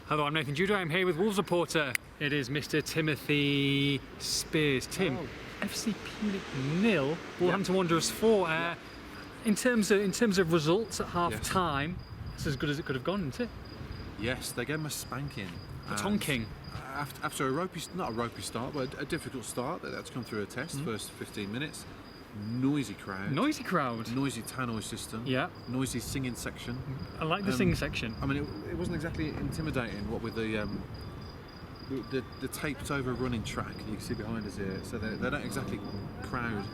Hello, I'm Nathan Judah. I'm here with Wolves reporter. It is Mr. Timothy Spiers. Tim, FC Pyunik 0, Wolverhampton Wanderers 4. In terms of results at half time, it's as good as it could have gone, isn't it? Yes, they gave him a spanking. A tonking. After not a ropey start, but a difficult start. They had to come through a test, first 15 minutes. Noisy crowd. Noisy crowd. Noisy tannoy system. Yeah. Noisy singing section. I like the singing section. I mean, it wasn't exactly intimidating, what with the taped over running track you can see behind us here. So they don't exactly crowd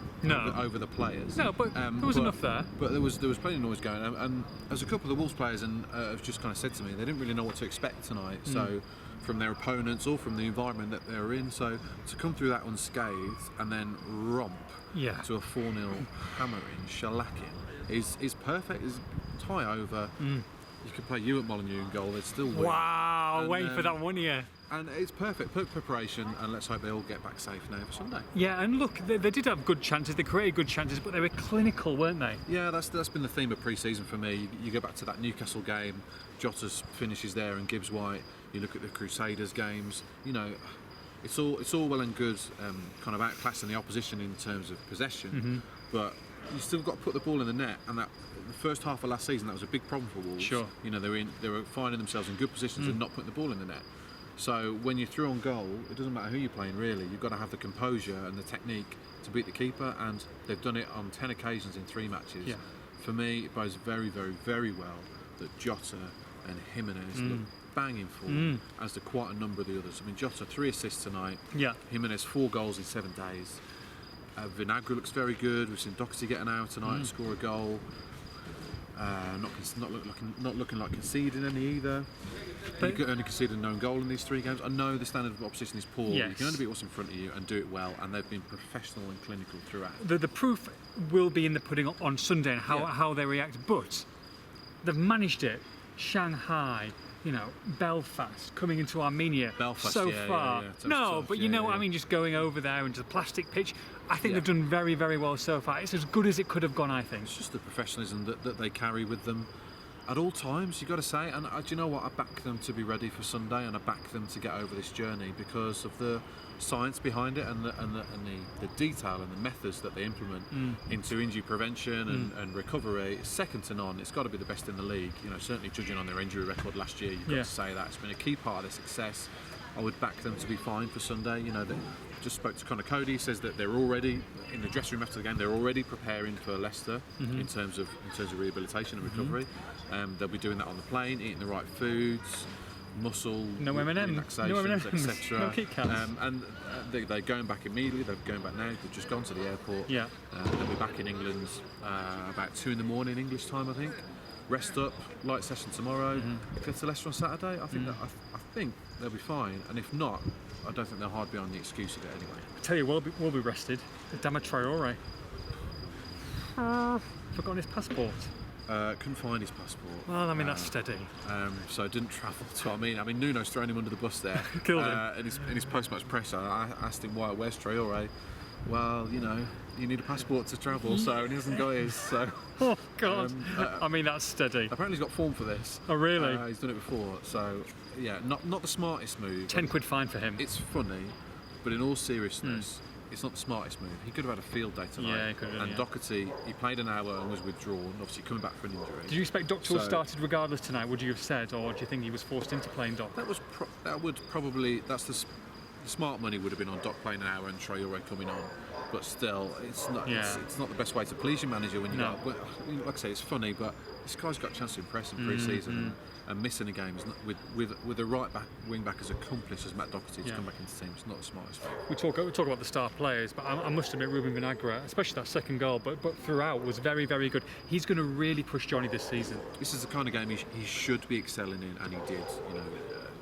over the players. No, but there was enough there. But there was plenty of noise going, and there's a couple of the Wolves players have just kind of said to me they didn't really know what to expect tonight. So from their opponents or from the environment that they were in. So to come through that unscathed and then romp to a 4-0 hammering, shellacking is perfect. Is tie over. You could play you at Molineux in goal, they'd still win. Wow, waiting for that one, And it's perfect preparation, and let's hope they all get back safe now for Sunday. Yeah, and look, they did have good chances, they created good chances, but they were clinical, weren't they? Yeah, that's been the theme of pre-season for me. You go back to that Newcastle game, Jota's finishes there and Gibbs White. You look at the Crusaders games, you know, it's all well and good kind of outclassing the opposition in terms of possession, but you still got to put the ball in the net, and that the first half of last season that was a big problem for Wolves. Sure. You know, they were finding themselves in good positions and not putting the ball in the net. So when you're through on goal, it doesn't matter who you're playing really. You've got to have the composure and the technique to beat the keeper, and they've done it on 10 occasions in 3 matches. Yeah. For me, it bodes very, very, very well that Jota and Jimenez look banging form, as do quite a number of the others. I mean, Jota 3 assists tonight. Yeah. Jimenez 4 goals in 7 days. Vinagre looks very good. We've seen Doherty getting out tonight and score a goal. Not looking like conceding any either. But you only conceded a known goal in these 3 games. I know the standard of opposition is poor. Yes. You can only beat what's in front of you and do it well, and they've been professional and clinical throughout. The proof will be in the pudding on Sunday and how they react, but they've managed it. Shanghai, you know, Belfast, coming into Armenia Belfast, so far. It's No, tough, but you know what I mean, just going over there into the plastic pitch. I think they've done very, very well so far. It's as good as it could have gone, I think. It's just the professionalism that they carry with them at all times, you've got to say. And do you know what? I back them to be ready for Sunday, and I back them to get over this journey because of the science behind it and the detail and the methods that they implement into injury prevention and recovery. It's second to none. It's got to be the best in the league. You know, certainly judging on their injury record last year, you've got to say that. It's been a key part of their success. I would back them to be fine for Sunday. You know, they just spoke to Conor Cody. Says that they're already in the dressing room after the game. They're already preparing for Leicester in terms of rehabilitation and recovery. They'll be doing that on the plane, eating the right foods, muscle, relaxations, etc. No Kit Kats. And they're going back immediately. They're going back now. They've just gone to the airport. Yeah. They'll be back in England about 2 in the morning English time, I think. Rest up, light session tomorrow. Go to Leicester on Saturday. I think I think they'll be fine, and if not, I don't think they'll hard behind the excuse of it anyway. I tell you, we'll be rested. Adama Traore. Forgotten his passport. Couldn't find his passport. Well, I mean, that's steady. So didn't travel to. I mean, Nuno's thrown him under the bus there. Killed him. In his post-match presser, I asked him where's Traore. Well, you know, you need a passport to travel, and he hasn't got his. So. Oh God! I mean, that's steady. Apparently, he's got form for this. Oh really? He's done it before. So yeah, not the smartest move. £10 fine for him. It's funny, but in all seriousness. It's not the smartest move. He could have had a field day tonight. Yeah, he could have. And Doherty, he played an hour and was withdrawn, obviously coming back for an injury. Did you expect Doherty to have started regardless tonight? Would you have said, or do you think he was forced into playing Doc? That's the smart money would have been on Doc playing an hour and Traore coming on. But still, it's not the best way to please your manager when you got. Like I say, it's funny, but this guy's got a chance to impress in pre-season and missing a game is not, with a right back wing back as accomplished as Matt Doherty to come back into the team. It's not the smartest thing. We talk about the star players, but I must admit Ruben Vinagre, especially that second goal, but throughout was very, very good. He's going to really push Johnny this season. This is the kind of game he should be excelling in, and he did. You know,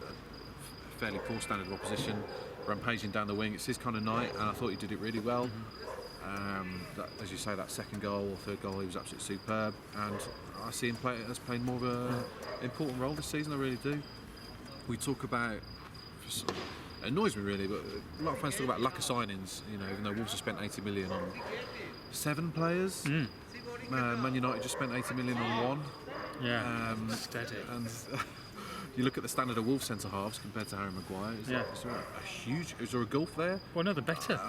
a fairly poor standard of opposition. Rampaging down the wing, it's his kind of night, and I thought he did it really well. As you say, that second goal or third goal, he was absolutely superb, and I see him playing more of an important role this season. I really do. We talk about, it annoys me really, but a lot of fans talk about lack of signings. You know, even though Wolves have spent 80 million on 7 players, Man United just spent 80 million on 1. Yeah, steady. And you look at the standard of Wolves centre halves compared to Harry Maguire. Is there a huge? Is there a gulf there? Well, no, they're better.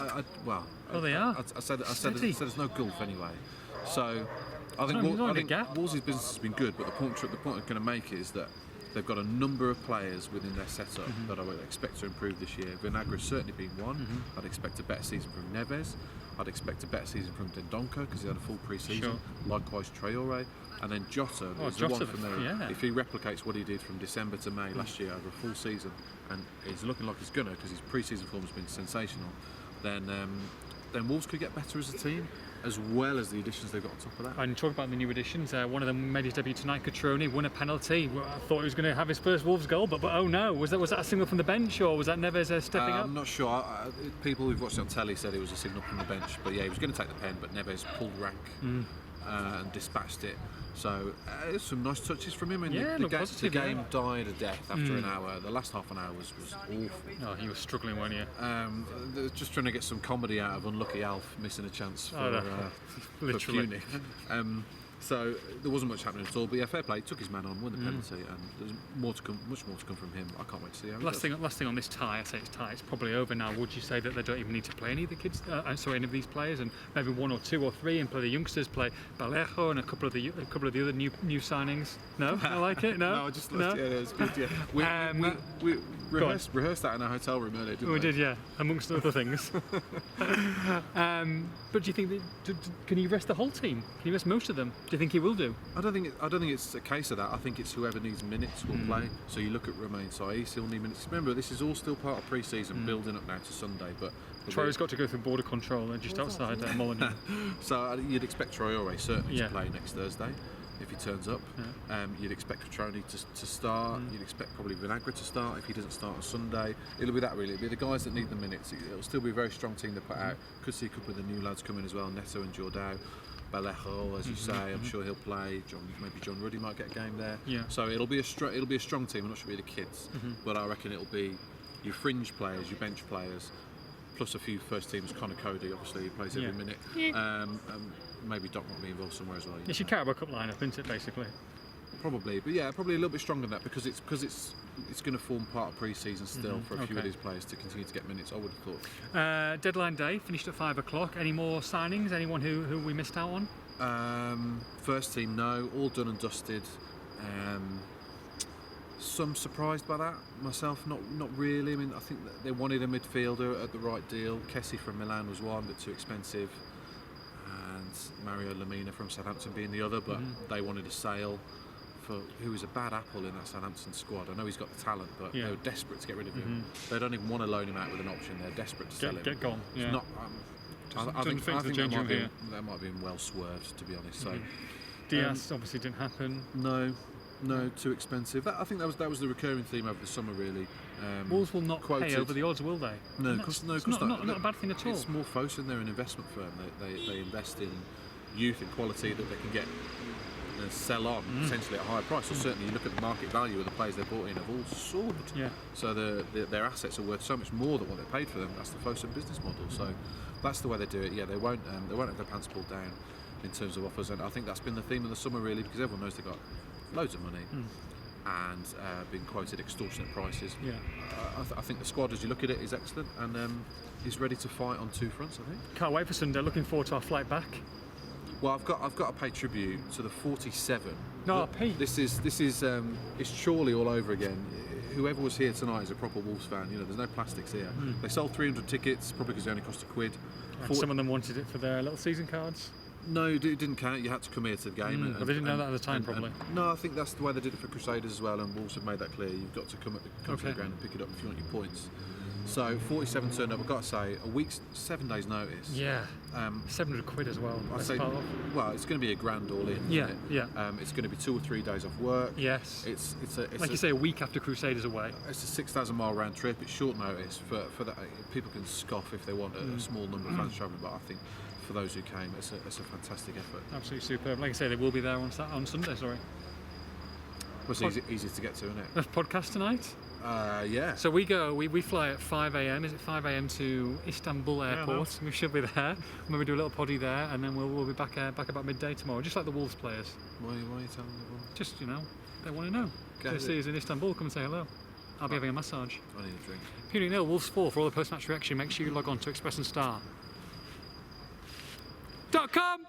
They are. I said there's no gulf anyway. So I think Wolves' business has been good, but the point I'm going to make is that they've got a number of players within their setup that I would expect to improve this year. Vinagra's certainly been one. I'd expect a better season from Neves. I'd expect a better season from Dendoncker because he had a full pre-season. Sure. Likewise, Traore. And then Jota is the one for me. Yeah. If he replicates what he did from December to May last year over a full season, and it's looking like he's gonna because his pre-season form has been sensational, then Wolves could get better as a team, as well as the additions they've got on top of that. And talk about the new additions. One of them made his debut tonight. Cutrone won a penalty. I thought he was going to have his first Wolves goal, but oh no, was that a signal from the bench, or was that Neves stepping up? I'm not sure. People who've watched it on telly said it was a signal from the bench, but yeah, he was going to take the pen, but Neves pulled rank and dispatched it. So there's some nice touches from him, and the game died a death after an hour. The last half an hour was awful. No, he was struggling, weren't he? Just trying to get some comedy out of unlucky Alf missing a chance for literally. Pyunik. So there wasn't much happening at all, but yeah, fair play. He took his man on, won the penalty, and there's more to come, much more to come from him. I can't wait to see how he does. Last thing on this tie, I say it's tie. It's probably over now. Would you say that they don't even need to play any of the kids? Any of these players, and maybe one or two or three, and play the youngsters, play Balejo and a couple of the other new signings? No, I like it. No, no, I just yeah, it's good. Yeah, we rehearsed that in our hotel room earlier, didn't we? We did, yeah, amongst other things. But do you think can he rest the whole team? Can he rest most of them? Do you think he will do? I don't think it's a case of that. I think it's whoever needs minutes will play. So you look at Romain Saiss, he'll need minutes. Remember, this is all still part of pre-season, building up now to Sunday. But Traore's got to go through border control just outside Molineux. So you'd expect Traore certainly to play next Thursday if he turns up. Yeah. You'd expect Cutrone to start. You'd expect probably Vinagra to start if he doesn't start on Sunday. It'll be that really. It'll be the guys that need the minutes. It'll still be a very strong team to put out. Could see a couple of the new lads come in as well, Neto and Jordao. Balejo, as you say, I'm sure he'll play. Maybe John Ruddy might get a game there. Yeah. So it'll be a strong team. I'm not sure it'll be the kids, but I reckon it'll be your fringe players, your bench players, plus a few first teams. Connor Cody, obviously, he plays every minute. Maybe Doc might be involved somewhere as well. It's your Carabao Cup lineup, isn't it, basically? Probably, but yeah, probably a little bit stronger than that because it's going to form part of pre-season still for a few of these players to continue to get minutes. I would have thought. Deadline day finished at 5 o'clock. Any more signings? Anyone who we missed out on? First team, no, all done and dusted. Some surprised by that. Myself, not really. I mean, I think that they wanted a midfielder at the right deal. Kessie from Milan was one, but too expensive. And Mario Lemina from Southampton being the other, but they wanted a sale for who was a bad apple in that Southampton squad. I know he's got the talent, but they were desperate to get rid of him. They don't even want to loan him out with an option. They're desperate to sell him. Get gone. Yeah. It's not, I think that might have been well swerved, to be honest. So Diaz obviously didn't happen. No, too expensive. I think that was the recurring theme over the summer, really. Wolves will not pay over the odds, will they? No, because not a bad thing at all. It's more Fosun. They're an investment firm. They invest in youth and quality that they can get and sell on essentially at a higher price. So certainly, you look at the market value of the players they bought in have all soared. Yeah. So their assets are worth so much more than what they paid for them. That's the Fosun business model. So that's the way they do it. Yeah, they won't have their pants pulled down in terms of offers, and I think that's been the theme of the summer really, because everyone knows they've got loads of money and being quoted extortionate prices. Yeah. I think the squad, as you look at it, is excellent, and he's ready to fight on two fronts. I think. Can't wait for Sunday. Looking forward to our flight back. Well, I've got to pay tribute to the 47. No, Pete. This is it's surely all over again. Whoever was here tonight is a proper Wolves fan. You know, there's no plastics here. They sold 300 tickets, probably because they only cost £1. And some of them wanted it for their little season cards. No, it didn't count. You had to come here to the game. But they didn't know that at the time, probably. No, I think that's the way they did it for Crusaders as well, and Wolves have made that clear. You've got to come to the ground and pick it up if you want your points. So 47 turned up. I've got to say, a week's 7 days notice. Yeah. £700 as well. Well, it's going to be a grand all in. Yeah, isn't it? yeah. It's going to be 2 or 3 days off work. Yes. It's like you say, a week after Crusaders away. It's a 6,000 mile round trip. It's short notice for that. People can scoff if they want a small number of fans travelling, but I think for those who came, it's a fantastic effort. Absolutely superb. Like I say, they will be there on Sunday. Sorry. Well, it's easy to get to, isn't it? Podcast tonight. Yeah. So we fly at 5 a.m. Is it 5 a.m. to Istanbul Airport? We should be there. Maybe do a little poddy there, and then we'll be back about midday tomorrow, just like the Wolves players. Why are you telling everyone? Just, they want to know. They see us in Istanbul, come and say hello. I'll be having a massage. I need a drink. Pyunik 0, Wolves 4 for all the post-match reaction. Make sure you log on to expressandstar.com.